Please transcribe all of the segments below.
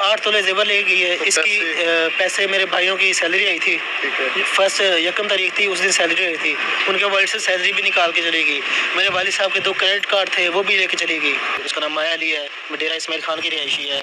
8 तोले जेवर ले गई है। इसकी पैसे मेरे भाइयों की सैलरी आई थी, फर्स्ट यकम तारीख थी, उस दिन सैलरी आई थी। उनके वालिद से सैलरी भी निकाल के चली गई। मेरे वालिद साहब के 2 क्रेडिट कार्ड थे, वो भी लेके चली गई। उसका नाम माया अली है, डेरा इस्माइल खान की रिहायशी है।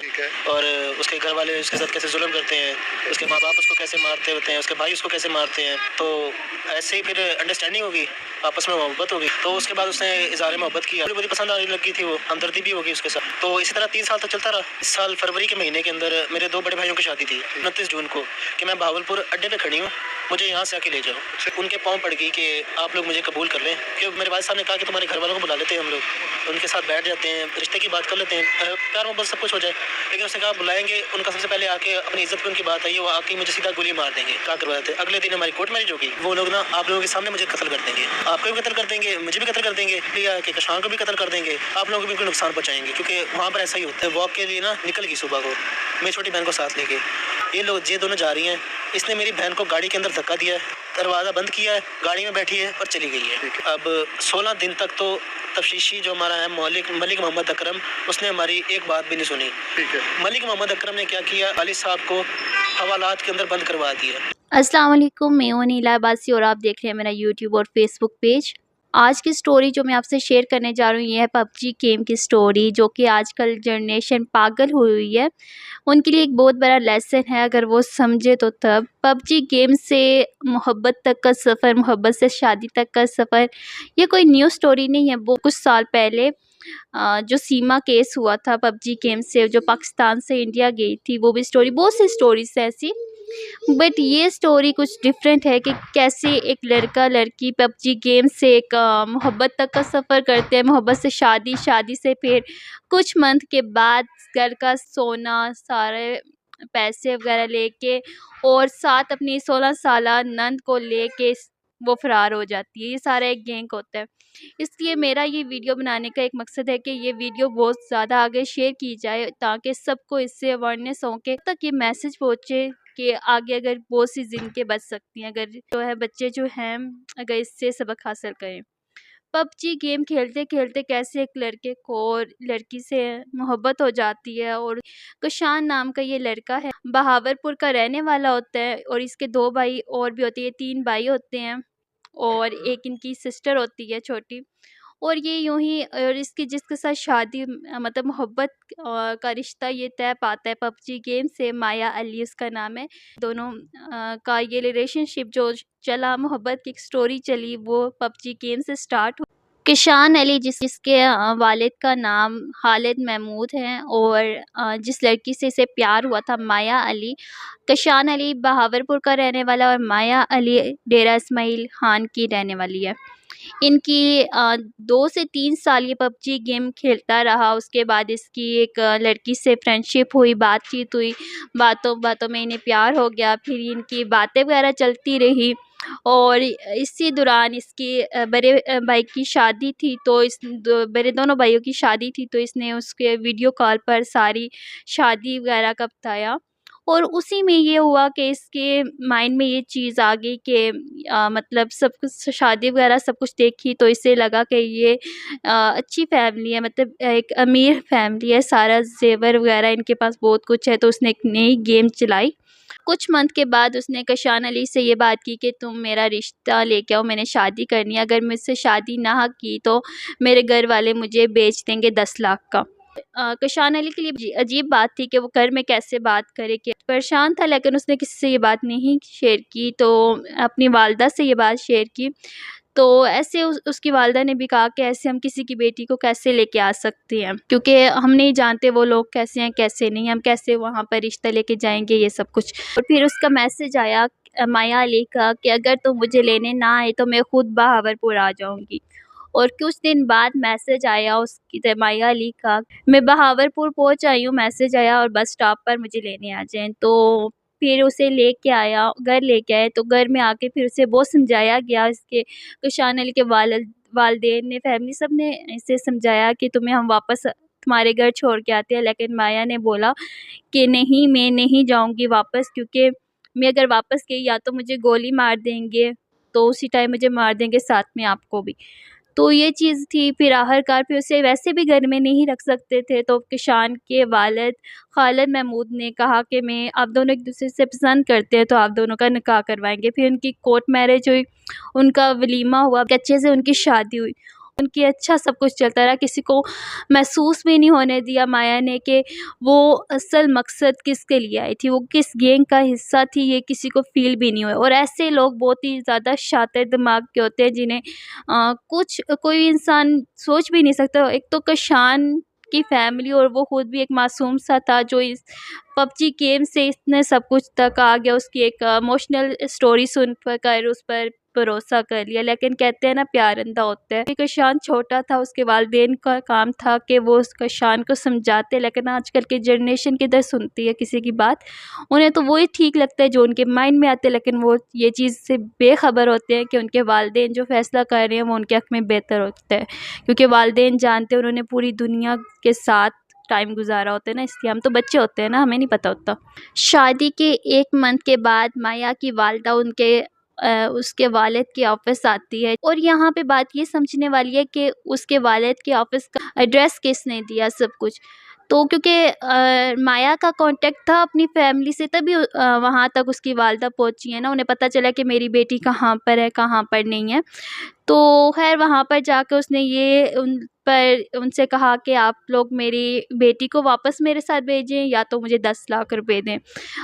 और उसके घर वाले उसके साथ कैसे जुल्म करते हैं, उसके माँ बाप उसको कैसे मारते होते हैं, उसके भाई उसको कैसे मारते हैं। तो ऐसे ही फिर अंडरस्टैंडिंग होगी, आपस में मोहब्बत होगी। तो उसके बाद उसने इज़हार मोहब्बत किया, मुझे पसंद आने लगी थी, वो हमदर्दी भी होगी उसके साथ। तो इसी तरह 3 साल तक चलता रहा। इस साल फरवरी के महीने के अंदर मेरे 2 बड़े भाइयों की शादी थी 29 जून को, कि मैं बहावलपुर अड्डे पे खड़ी हूँ, मुझे यहाँ से आके ले जाओ। उनके पाँव पड़ गई कि आप लोग मुझे कबूल कर लें। कि मेरे वालिद साहब ने कहा कि तुम्हारे घर वालों को बुला लेते हैं हम लोग, उनके साथ बैठ जाते हैं, रिश्ते की बात कर लेते हैं, प्यार मोहब्बत सब कुछ हो जाए। लेकिन उसने कहा बुलाएंगे, उनका सबसे पहले आके अपनी इज्जत पे उनकी बात आई है, वो आके मुझे सीधा गोली मार देंगे। क्या करवाए थे, अगले दिन हमारी कोर्ट मैरिज होगी, वो लोग ना आप लोगों के सामने मुझे कत्ल कर देंगे, आपको भी कत्ल कर देंगे, मुझे भी कत्ल कर देंगे, लिया कि कशान को भी कत्ल कर देंगे, आप लोगों को भी कोई नुकसान पहुंचाएंगे। क्योंकि वहाँ पर ऐसा ही होता है। वॉक के लिए ना निकल गई सुबह को मेरी छोटी बहन को साथ लेके, ये दोनों जा रही हैं। इसने मेरी बहन को गाड़ी के अंदर धक्का दिया है, दरवाज़ा बंद किया है, गाड़ी में बैठी है और चली गई है। अब 16 दिन तक तो तफ्तीशी जो हमारा है मलिक मोहम्मद अकरम, उसने हमारी एक बात भी नहीं सुनी। मलिक मोहम्मद अकरम ने क्या किया, वालिद साहब को हवालात के अंदर बंद करवा दिया। अस्सलाम वालेकुम, मैं हूं नीला अब्बासी और आप देख रहे हैं मेरा यूट्यूब और फेसबुक पेज। आज की स्टोरी जो मैं आपसे शेयर करने जा रही हूँ ये है पबजी गेम की स्टोरी, जो कि आजकल जनरेशन पागल हुई हुई है। उनके लिए एक बहुत बड़ा लेसन है अगर वो समझे तो तब। पबजी गेम से मोहब्बत तक का सफ़र, मोहब्बत से शादी तक का सफ़र, ये कोई न्यू स्टोरी नहीं है। वो कुछ साल पहले जो सीमा केस हुआ था पबजी गेम से, जो पाकिस्तान से इंडिया गई थी, वो भी स्टोरी, बहुत सी स्टोरीज है ऐसी। बट ये स्टोरी कुछ डिफरेंट है कि कैसे एक लड़का लड़की पबजी गेम से एक मोहब्बत तक का सफ़र करते हैं, मोहब्बत से शादी, शादी से फिर कुछ मंथ के बाद घर का सोना, सारे पैसे वगैरह लेके और साथ अपनी 16 साला नंद को लेके वो फरार हो जाती है। ये सारा एक गैंग होता है। इसलिए मेरा ये वीडियो बनाने का एक मकसद है कि ये वीडियो बहुत ज़्यादा आगे शेयर की जाए ताकि सबको इससे अवेयरनेस हो के तक ये मैसेज पहुँचे कि आगे अगर बहुत सी ज़िंदगी बच सकती हैं, अगर जो है बच्चे जो हैं अगर इससे सबक हासिल करें। पबजी गेम खेलते खेलते कैसे एक लड़के को और लड़की से मोहब्बत हो जाती है। और कुशान नाम का ये लड़का है, बहावलपुर का रहने वाला होता है और इसके 2 भाई और भी होते हैं, 3 भाई होते हैं और एक इनकी सिस्टर होती है छोटी। और ये यूं ही और इसकी जिसके साथ शादी मतलब मोहब्बत का रिश्ता ये तय पाता है पबजी गेम से। माया अली उसका नाम है। दोनों का ये रिलेशनशिप जो चला, मोहब्बत की एक स्टोरी चली, वो पबजी गेम से स्टार्ट हुई। किशान अली जिसके वालिद का नाम खालिद महमूद है और जिस लड़की से इसे प्यार हुआ था माया अली। किशान अली बहावलपुर का रहने वाला और माया अली डेरा इस्माइल खान की रहने वाली है। इनकी 2 से 3 साल ये पबजी गेम खेलता रहा। उसके बाद इसकी एक लड़की से फ्रेंडशिप हुई, बातचीत हुई, बातों बातों में इन्हें प्यार हो गया। फिर इनकी बातें वगैरह चलती रही और इसी दौरान इसकी बड़े भाई की शादी थी, तो मेरे दोनों भाइयों की शादी थी, तो इसने उसके वीडियो कॉल पर सारी शादी वगैरह का बताया। और उसी में ये हुआ कि इसके माइंड में ये चीज़ आ गई कि मतलब सब कुछ शादी वगैरह सब कुछ देखी तो इसे लगा कि ये अच्छी फैमिली है, मतलब एक अमीर फैमिली है, सारा ज़ेवर वगैरह इनके पास बहुत कुछ है। तो उसने एक नई गेम चलाई। कुछ मंथ के बाद उसने कशान अली से ये बात की कि तुम मेरा रिश्ता लेके आओ, मैंने शादी करनी है, अगर मुझसे शादी ना की तो मेरे घर वाले मुझे बेच देंगे 10 लाख का। कशान अली के लिए अजीब बात थी कि वो घर में कैसे बात करे, कि परेशान था, लेकिन उसने किसी से ये बात नहीं शेयर की, तो अपनी वालदा से ये बात शेयर की। तो ऐसे उसकी वालदा ने भी कहा कि ऐसे हम किसी की बेटी को कैसे लेके आ सकते हैं, क्योंकि हम नहीं जानते वो लोग कैसे हैं कैसे नहीं, हम कैसे वहाँ पर रिश्ता लेके जाएंगे, ये सब कुछ। और फिर उसका मैसेज आया माया अली का कि अगर तुम मुझे लेने ना आए तो मैं खुद बहावलपुर आ जाऊँगी। और कुछ दिन बाद मैसेज आया उसकी माया अली का, मैं बहावलपुर पहुंच आई हूँ, मैसेज आया और बस स्टॉप पर मुझे लेने आ जाएं। तो फिर उसे लेके आया, घर लेके आए, तो घर में आके फिर उसे बहुत समझाया गया। इसके कुशान अली के वालदेन ने, फैमिली सब ने इसे समझाया कि तुम्हें हम वापस तुम्हारे घर छोड़ के आते हैं, लेकिन माया ने बोला कि नहीं, मैं नहीं जाऊँगी वापस, क्योंकि मैं अगर वापस गई या तो मुझे गोली मार देंगे, तो उसी टाइम मुझे मार देंगे, साथ में आपको भी। तो ये चीज़ थी। फिर आखिरकार फिर उसे वैसे भी घर में नहीं रख सकते थे, तो किशान के वालिद खालिद महमूद ने कहा कि मैं आप दोनों एक-दूसरे से पसंद करते हैं तो आप दोनों का निकाह करवाएँगे। फिर उनकी कोर्ट मैरिज हुई, उनका वलीमा हुआ, अच्छे से उनकी शादी हुई। उनकी अच्छा सब कुछ चलता रहा, किसी को महसूस भी नहीं होने दिया माया ने कि वो असल मकसद किसके लिए आई थी, वो किस गैंग का हिस्सा थी, ये किसी को फ़ील भी नहीं हुआ। और ऐसे लोग बहुत ही ज़्यादा शातिर दिमाग के होते हैं जिन्हें कुछ कोई इंसान सोच भी नहीं सकता। एक तो किशान की फैमिली और वो खुद भी एक मासूम सा था जो इस पबजी गेम से इसने सब कुछ तक आ गया। उसकी एक इमोशनल स्टोरी सुन कर उस पर भरोसा कर लिया। लेकिन कहते हैं ना, प्यार अंधा होता है। किशान छोटा था, उसके वालिदैन का काम था कि वो उस किशान को समझाते, लेकिन आजकल की जनरेशन किधर सुनती है किसी की बात। उन्हें तो वही ठीक लगता है जो उनके माइंड में आते हैं, लेकिन वो ये चीज़ से बेखबर होते हैं कि उनके वालिदैन जो फ़ैसला कर रहे हैं वो उनके हक़ में बेहतर होता है। क्योंकि वालिदैन जानते हैं उन्होंने पूरी दुनिया के साथ टाइम गुजारा होता है ना, इसलिए हम तो बच्चे होते हैं ना, हमें नहीं पता होता। शादी के 1 मंथ के बाद माया की वालिदा उसके वालिद के ऑफ़िस आती है। और यहाँ पे बात ये समझने वाली है कि उसके वालिद के ऑफ़िस का एड्रेस किसने दिया, सब कुछ। तो क्योंकि माया का कॉन्टैक्ट था अपनी फैमिली से, तभी वहाँ तक उसकी वालिदा पहुँची है ना। उन्हें पता चला कि मेरी बेटी कहाँ पर है, कहाँ पर नहीं है। तो ख़ैर वहाँ पर जाकर उसने उनसे कहा कि आप लोग मेरी बेटी को वापस मेरे साथ भेजें या तो मुझे 10 लाख रुपए दें।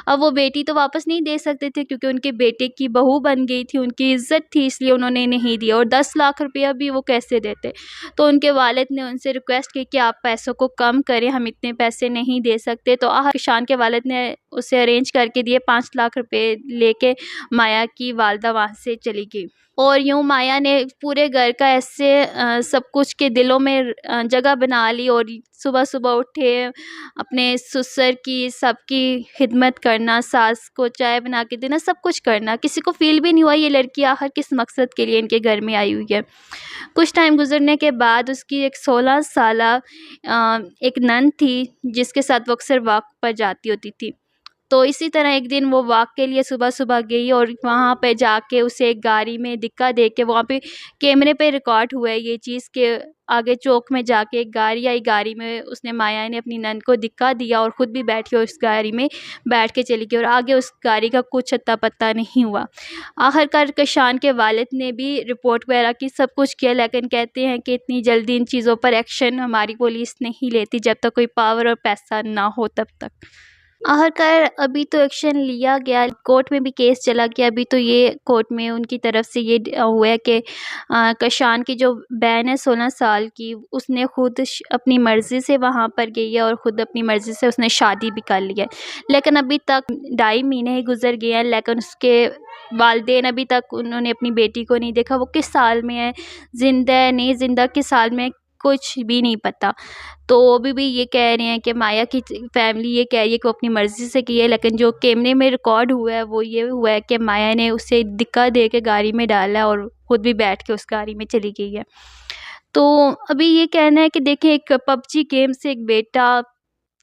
अब वो बेटी तो वापस नहीं दे सकते थे क्योंकि उनके बेटे की बहू बन गई थी, उनकी इज़्ज़त थी, इसलिए उन्होंने नहीं दिया। और 10 लाख रुपया भी वो कैसे देते? तो उनके वालिद ने उनसे रिक्वेस्ट की कि आप पैसों को कम करें, हम इतने पैसे नहीं दे सकते। तो किशान के वालिद ने उसे अरेंज करके दिए। 5 लाख रुपए लेके माया की वालिदा वहाँ से चली गई। और यूँ माया ने पूरे घर का ऐसे सब कुछ के दिलों में जगह बना ली। और सुबह-सुबह उठे, अपने ससुर की सबकी खिदमत करना, सास को चाय बना के देना, सब कुछ करना। किसी को फ़ील भी नहीं हुआ ये लड़की आखिर किस मकसद के लिए इनके घर में आई हुई है। कुछ टाइम गुज़रने के बाद उसकी एक 16 साला एक नंद थी जिसके साथ वो अक्सर वॉक पर जाती होती थी। तो इसी तरह एक दिन वो वॉक के लिए सुबह-सुबह गई और वहाँ पे जाके उसे एक गाड़ी में धक्का देके, वहाँ पे कैमरे पे रिकॉर्ड हुआ है ये चीज़ कि आगे चौक में जाके एक गाड़ी आई, गाड़ी में उसने माया ने अपनी नंद को धक्का दिया और ख़ुद भी बैठी और उस गाड़ी में बैठ के चली गई और आगे उस गाड़ी का कुछ अता-पता नहीं हुआ। आखिरकार किशान के वालिद ने भी रिपोर्ट वगैरह की, सब कुछ किया, लेकिन कहते हैं कि इतनी जल्दी इन चीज़ों पर एक्शन हमारी पुलिस नहीं लेती जब तक कोई पावर और पैसा ना हो तब तक। आखिरकार अभी तो एक्शन लिया गया, कोर्ट में भी केस चला गया। अभी तो ये कोर्ट में उनकी तरफ से ये हुआ है कि किशान की जो बहन है 16 साल की, उसने खुद अपनी मर्ज़ी से वहाँ पर गई है और ख़ुद अपनी मर्ज़ी से उसने शादी भी कर ली है। लेकिन अभी तक 2.5 महीने ही गुज़र गए हैं, लेकिन उसके वालिदैन अभी तक उन्होंने अपनी बेटी को नहीं देखा। वो किस साल में है, ज़िंदा है, नहीं ज़िंदा, किस साल में, कुछ भी नहीं पता। तो अभी भी ये कह रहे हैं कि माया की फैमिली ये कह रही है कि वो अपनी मर्ज़ी से की है, लेकिन जो कैमरे में रिकॉर्ड हुआ है वो ये हुआ है कि माया ने उसे धक्का दे के गाड़ी में डाला है और ख़ुद भी बैठ के उस गाड़ी में चली गई है। तो अभी ये कहना है कि देखिए, एक पबजी गेम से एक बेटा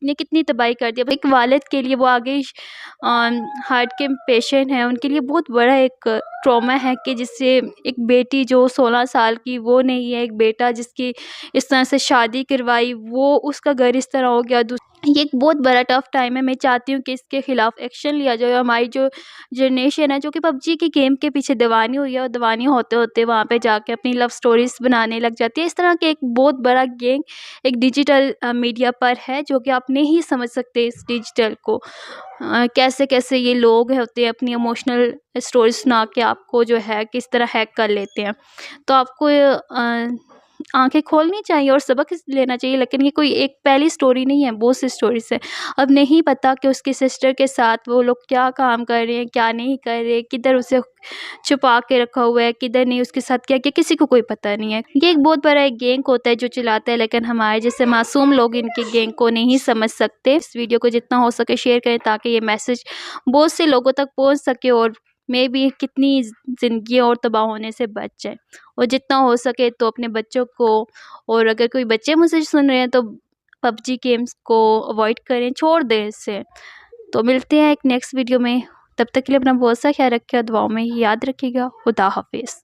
ने कितनी तबाही कर दी। अब एक वालिद के लिए, वो आगे हार्ट के पेशेंट हैं, उनके लिए बहुत बड़ा एक ट्रॉमा है कि जिससे एक बेटी जो 16 साल की वो नहीं है, एक बेटा जिसकी इस तरह से शादी करवाई, वो उसका घर इस तरह हो गया। ये एक बहुत बड़ा टफ़ टाइम है। मैं चाहती हूँ कि इसके ख़िलाफ़ एक्शन लिया जाए। हमारी जो जनरेशन है जो कि पबजी की गेम के पीछे दीवानी हुई है, और दीवानी होते-होते वहाँ पे जाके अपनी लव स्टोरीज़ बनाने लग जाती है। इस तरह के एक बहुत बड़ा गैंग एक डिजिटल मीडिया पर है जो कि आप नहीं समझ सकते इस डिजिटल को। कैसे-कैसे ये लोग होते हैं, अपनी इमोशनल स्टोरी सुना के आपको जो है किस तरह हैक कर लेते हैं। तो आपको आँखें खोलनी चाहिए और सबक लेना चाहिए। लेकिन ये कोई एक पहली स्टोरी नहीं है, बहुत सी स्टोरीज़ है। अब नहीं पता कि उसकी सिस्टर के साथ वो लोग क्या काम कर रहे हैं, क्या नहीं कर रहे, किधर उसे छुपा के रखा हुआ है, किधर नहीं, उसके साथ क्या किया, किसी को कोई पता नहीं है। ये एक बहुत बड़ा एक गैंग होता है जो चलाता है, लेकिन हमारे जैसे मासूम लोग इनके गैंग को नहीं समझ सकते। इस वीडियो को जितना हो सके शेयर करें ताकि ये मैसेज बहुत से लोगों तक पहुँच सके और मे बी कितनी ज़िंदगियाँ और तबाह होने से बच जाए। और जितना हो सके तो अपने बच्चों को, और अगर कोई बच्चे मुझसे सुन रहे हैं तो पबजी गेम्स को अवॉइड करें, छोड़ दें इससे। तो मिलते हैं एक नेक्स्ट वीडियो में, तब तक के लिए अपना बहुत सा ख्याल रखिएगा, दुआओं में याद रखिएगा। खुदा हाफिज़।